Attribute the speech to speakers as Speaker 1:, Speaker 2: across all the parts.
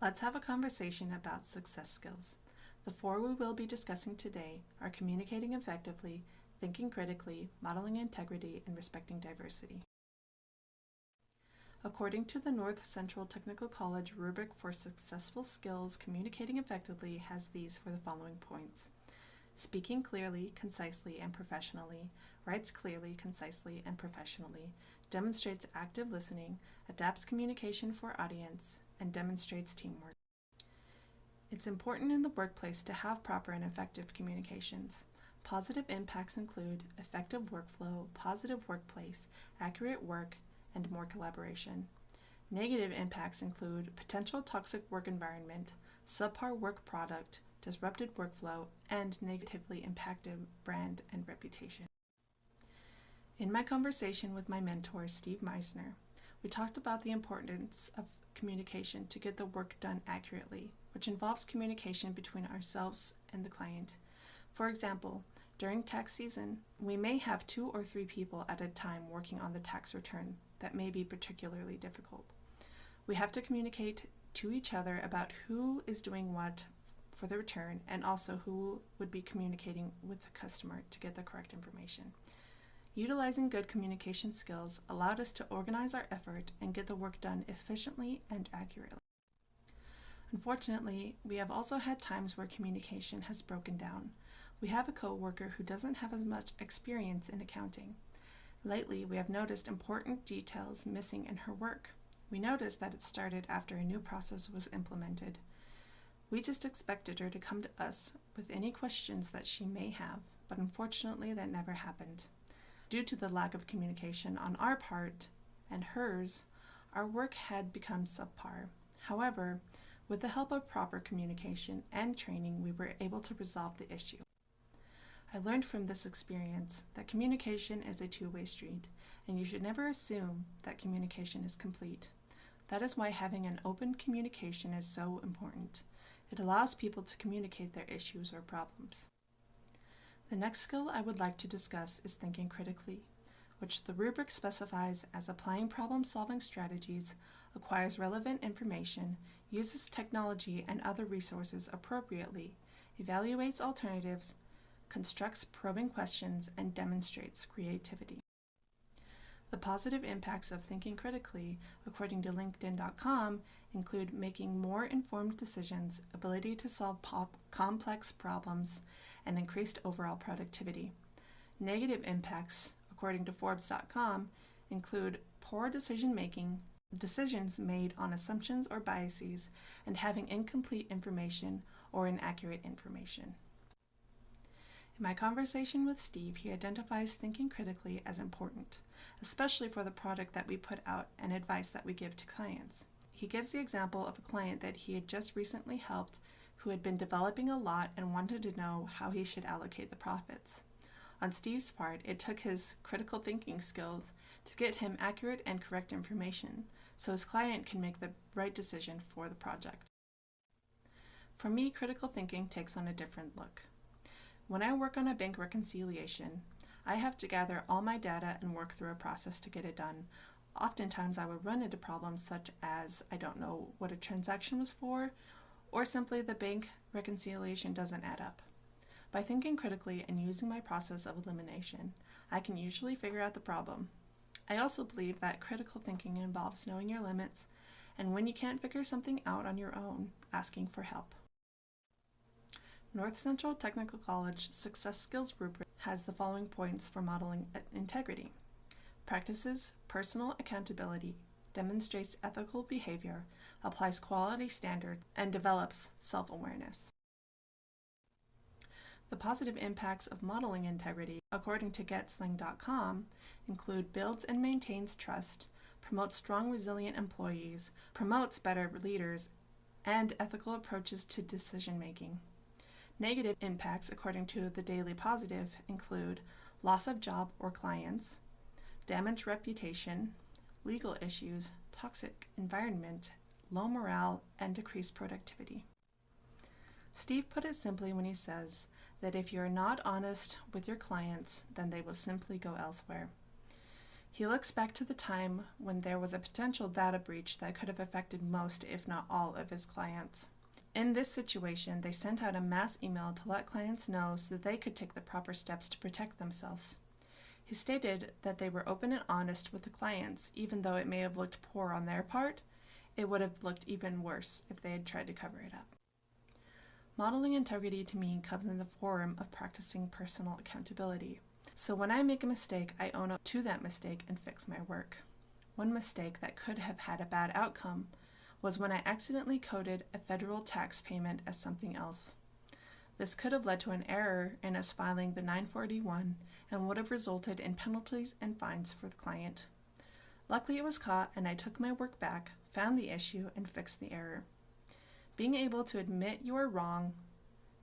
Speaker 1: Let's have a conversation about success skills. The four we will be discussing today are communicating effectively, thinking critically, modeling integrity, and respecting diversity. According to the North Central Technical College rubric for successful skills, communicating effectively has these for the following points: speaking clearly, concisely, and professionally, writes clearly, concisely, and professionally, demonstrates active listening, adapts communication for audience, and demonstrates teamwork. It's important in the workplace to have proper and effective communications. Positive impacts include effective workflow, positive workplace, accurate work, and more collaboration. Negative impacts include potential toxic work environment, subpar work product, disrupted workflow, and negatively impacted brand and reputation. In my conversation with my mentor, Steve Meisner, we talked about the importance of communication to get the work done accurately, which involves communication between ourselves and the client. For example, during tax season, we may have 2 or 3 people at a time working on the tax return that may be particularly difficult. We have to communicate to each other about who is doing what for the return and also who would be communicating with the customer to get the correct information. Utilizing good communication skills allowed us to organize our effort and get the work done efficiently and accurately. Unfortunately, we have also had times where communication has broken down. We have a coworker who doesn't have as much experience in accounting. Lately, we have noticed important details missing in her work. We noticed that it started after a new process was implemented. We just expected her to come to us with any questions that she may have, but unfortunately that never happened. Due to the lack of communication on our part and hers, our work had become subpar. However, with the help of proper communication and training, we were able to resolve the issue. I learned from this experience that communication is a two-way street, and you should never assume that communication is complete. That is why having an open communication is so important. It allows people to communicate their issues or problems. The next skill I would like to discuss is thinking critically, which the rubric specifies as applying problem-solving strategies, acquires relevant information, uses technology and other resources appropriately, evaluates alternatives, constructs probing questions, and demonstrates creativity. The positive impacts of thinking critically, according to LinkedIn.com, include making more informed decisions, ability to solve complex problems, and increased overall productivity. Negative impacts, according to Forbes.com, include poor decision-making, decisions made on assumptions or biases, and having incomplete information or inaccurate information. In my conversation with Steve, he identifies thinking critically as important, especially for the product that we put out and advice that we give to clients. He gives the example of a client that he had just recently helped who had been developing a lot and wanted to know how he should allocate the profits. On Steve's part, it took his critical thinking skills to get him accurate and correct information so his client can make the right decision for the project. For me, critical thinking takes on a different look. When I work on a bank reconciliation, I have to gather all my data and work through a process to get it done. Oftentimes I would run into problems such as I don't know what a transaction was for, or simply the bank reconciliation doesn't add up. By thinking critically and using my process of elimination, I can usually figure out the problem. I also believe that critical thinking involves knowing your limits, and when you can't figure something out on your own, asking for help. North Central Technical College Success Skills rubric has the following points for modeling integrity: practices personal accountability, demonstrates ethical behavior, applies quality standards, and develops self-awareness. The positive impacts of modeling integrity, according to GetSlang.com, include builds and maintains trust, promotes strong, resilient employees, promotes better leaders, and ethical approaches to decision-making. Negative impacts, according to the Daily Positive, include loss of job or clients, damaged reputation, legal issues, toxic environment, low morale, and decreased productivity. Steve put it simply when he says that if you're not honest with your clients, then they will simply go elsewhere. He looks back to the time when there was a potential data breach that could have affected most, if not all, of his clients. In this situation, they sent out a mass email to let clients know so that they could take the proper steps to protect themselves. He stated that they were open and honest with the clients, even though it may have looked poor on their part. It would have looked even worse if they had tried to cover it up. Modeling integrity to me comes in the form of practicing personal accountability. So when I make a mistake, I own up to that mistake and fix my work. One mistake that could have had a bad outcome was when I accidentally coded a federal tax payment as something else. This could have led to an error in us filing the 941 and would have resulted in penalties and fines for the client. Luckily it was caught and I took my work back, found the issue, and fixed the error. Being able to admit you are wrong,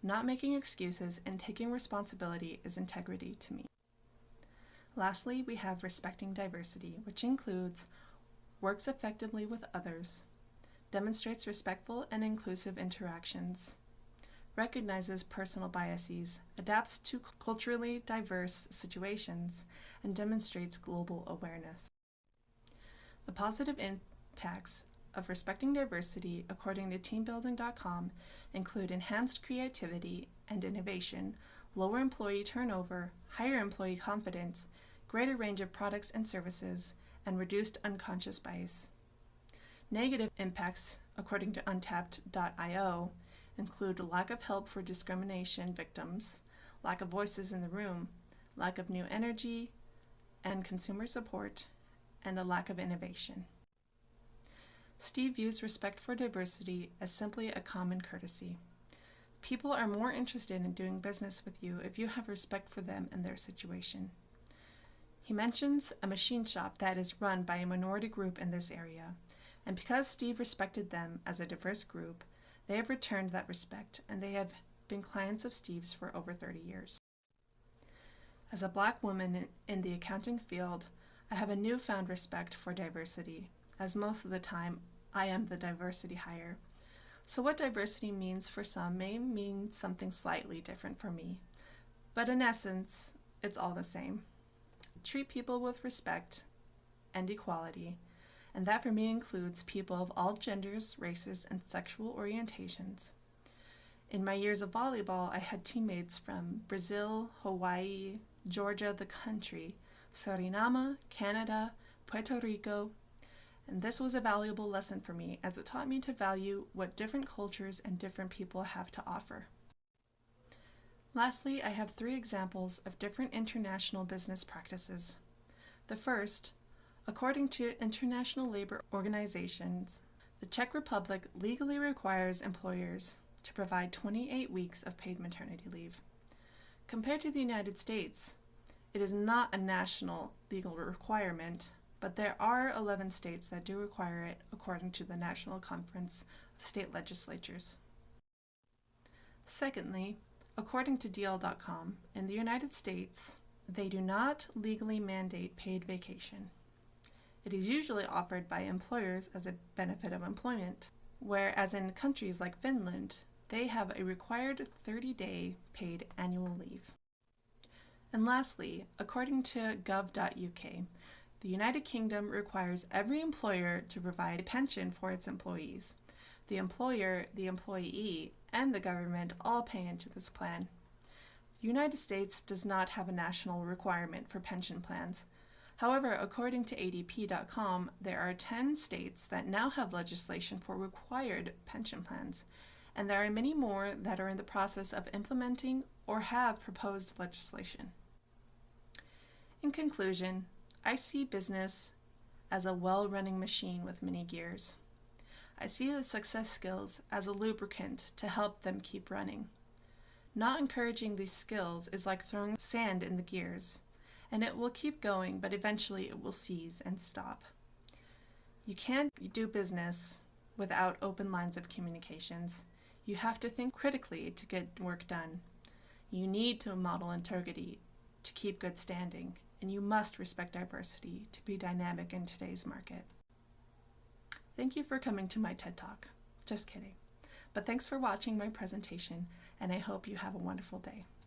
Speaker 1: not making excuses, and taking responsibility is integrity to me. Lastly, we have respecting diversity, which includes works effectively with others, demonstrates respectful and inclusive interactions, recognizes personal biases, adapts to culturally diverse situations, and demonstrates global awareness. The positive impacts of respecting diversity, according to teambuilding.com, include enhanced creativity and innovation, lower employee turnover, higher employee confidence, greater range of products and services, and reduced unconscious bias. Negative impacts, according to untapped.io, include lack of help for discrimination victims, lack of voices in the room, lack of new energy and consumer support, and a lack of innovation. Steve views respect for diversity as simply a common courtesy. People are more interested in doing business with you if you have respect for them and their situation. He mentions a machine shop that is run by a minority group in this area, and because Steve respected them as a diverse group, they have returned that respect, and they have been clients of Steve's for over 30 years. As a Black woman in the accounting field, I have a newfound respect for diversity, as most of the time I am the diversity hire. So what diversity means for some may mean something slightly different for me, but in essence, it's all the same. Treat people with respect and equality, and that for me includes people of all genders, races, and sexual orientations. In my years of volleyball, I had teammates from Brazil, Hawaii, Georgia, the country, Suriname, Canada, Puerto Rico, and this was a valuable lesson for me as it taught me to value what different cultures and different people have to offer. Lastly, I have 3 examples of different international business practices. The first, according to international labor organizations, the Czech Republic legally requires employers to provide 28 weeks of paid maternity leave. Compared to the United States, it is not a national legal requirement, but there are 11 states that do require it according to the National Conference of State Legislatures. Secondly, according to DL.com, in the United States, they do not legally mandate paid vacation. It is usually offered by employers as a benefit of employment, whereas in countries like Finland, they have a required 30-day paid annual leave. And lastly, according to gov.uk, the United Kingdom requires every employer to provide a pension for its employees. The employer, the employee, and the government all pay into this plan. The United States does not have a national requirement for pension plans. However, according to ADP.com, there are 10 states that now have legislation for required pension plans, and there are many more that are in the process of implementing or have proposed legislation. In conclusion, I see business as a well-running machine with many gears. I see the success skills as a lubricant to help them keep running. Not encouraging these skills is like throwing sand in the gears, and it will keep going, but eventually it will seize and stop. You can't do business without open lines of communications. You have to think critically to get work done. You need to model integrity to keep good standing, and you must respect diversity to be dynamic in today's market. Thank you for coming to my TED Talk. Just kidding. But thanks for watching my presentation, and I hope you have a wonderful day.